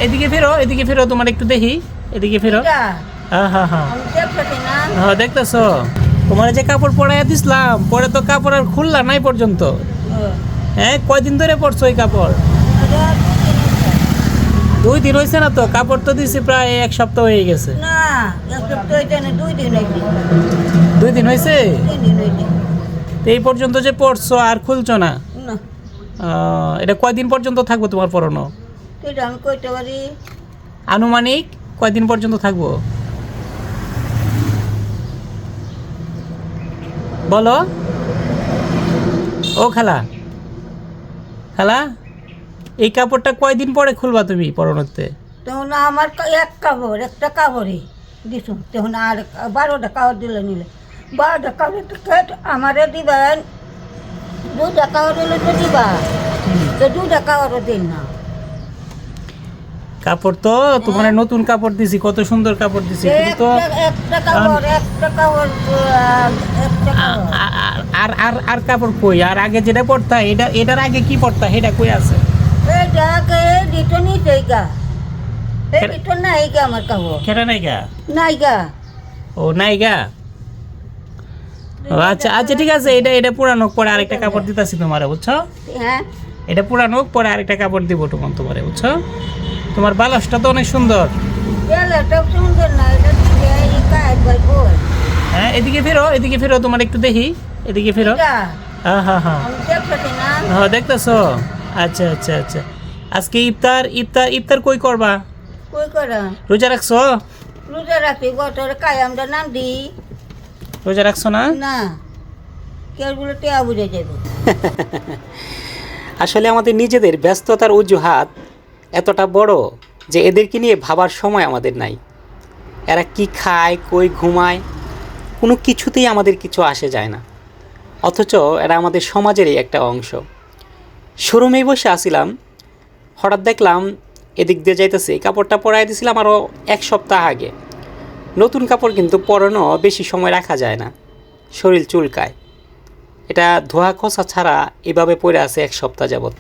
এদিকে ফেরো তোমার একটু দেখি, এদিকে ফেরো। হ্যাঁ হ্যাঁ হ্যাঁ হ্যাঁ, দেখতেছো তোমার যে কাপড় পরাইয়া দিছিলাম, পরে তো কাপড় আর খুললা নাই পর্যন্ত। হ্যাঁ, কয়দিন ধরে পরছো এই কাপড়? 2 দিন হয়েছে না তো? কাপড় তো দিছি প্রায় 1 সপ্তাহ হয়ে গেছে। না, 1 সপ্তাহ হইতে না, 2 দিন হইছে। 2 দিন হয়েছে? 2 দিন হইছে। এই পর্যন্ত যে পরছো আর খুলছো না? না, এটা কয়দিন পর্যন্ত থাকবো তোমার পরানো? এটা আমি কইতে পারি। আনুমানিক কয়দিন পর্যন্ত থাকবো বলো? ও খালা, খালা, এই কাপড়টা কয়দিন পরে খুলবা তুমি পরনোতে? তখন আমার একটা কাপড়ই দিছ, তখন আর 12টা কাপড় দিলে নিলে 12টা কাপড় আমারে দিবেন, 2টা কাপড় দিলে তো দিবা, তো 2টা কাপড়ও দিন না। কাপড় তো তোমার নতুন কাপড় দিছি, কত সুন্দর কাপড় দিছি, তুমি তো একটা কাপড় আর আর আর কাপড় কই? আর আগে যেটা পরতা, এটার আগে কি পরতা সেটা কই আছে? এটাকে দিত নি জায়গা, এই দিত নাই গা আমার কাপড়, সেটা নাই গা? নাই গা। ও নাই গা, আচ্ছা আচ্ছা, ঠিক আছে। এটা পুরানো, পরে আরেকটা কাপড় দিতেছি তোমারে, বুঝছো? হ্যাঁ, এটা পুরানো, পরে আরেকটা কাপড় দিব তোমারে, বুঝছো? তোমার বালাসটা তো অনেক সুন্দর। এটা সুন্দর না, এটা কাজ ভাই বল। হ্যাঁ, এদিকে ফেরো তোমার একটু দেখি, এদিকে ফেরো। হ্যাঁ হ্যাঁ হ্যাঁ আমি দেখছি না। হ্যাঁ, দেখতেছো? আচ্ছা আচ্ছা আচ্ছা, আজকে ইফতার কই করবা? কই করা রোজা রাখছো? রোজা রাখি গতর কায়ামটা নাম দি। রোজা রাখছো না? না, কেউগুলো টেয়া বুঝে যাবে। আসলে আমাদের নিজেদের ব্যস্ততার অজুহাত এতটা বড় যে এদেরকে নিয়ে ভাবার সময় আমাদের নাই। এরা কি খায়, কই ঘুমায়, কোনো কিছুতেই আমাদের কিছু আসে যায় না। অথচ এরা আমাদের সমাজেরই একটা অংশ। শোরুমেই বসে আসিলাম, হঠাৎ দেখলাম এদিক দিয়ে যাইতেছে, কাপড়টা পরাই দিয়েছিলাম আরও 1 সপ্তাহ আগে। নতুন কাপড় কিন্তু পরানো বেশি সময় রাখা যায় না, শরীর চুলকায়। এটা ধোয়া খোসা ছাড়া এভাবে পরে আছে 1 সপ্তাহ যাবত।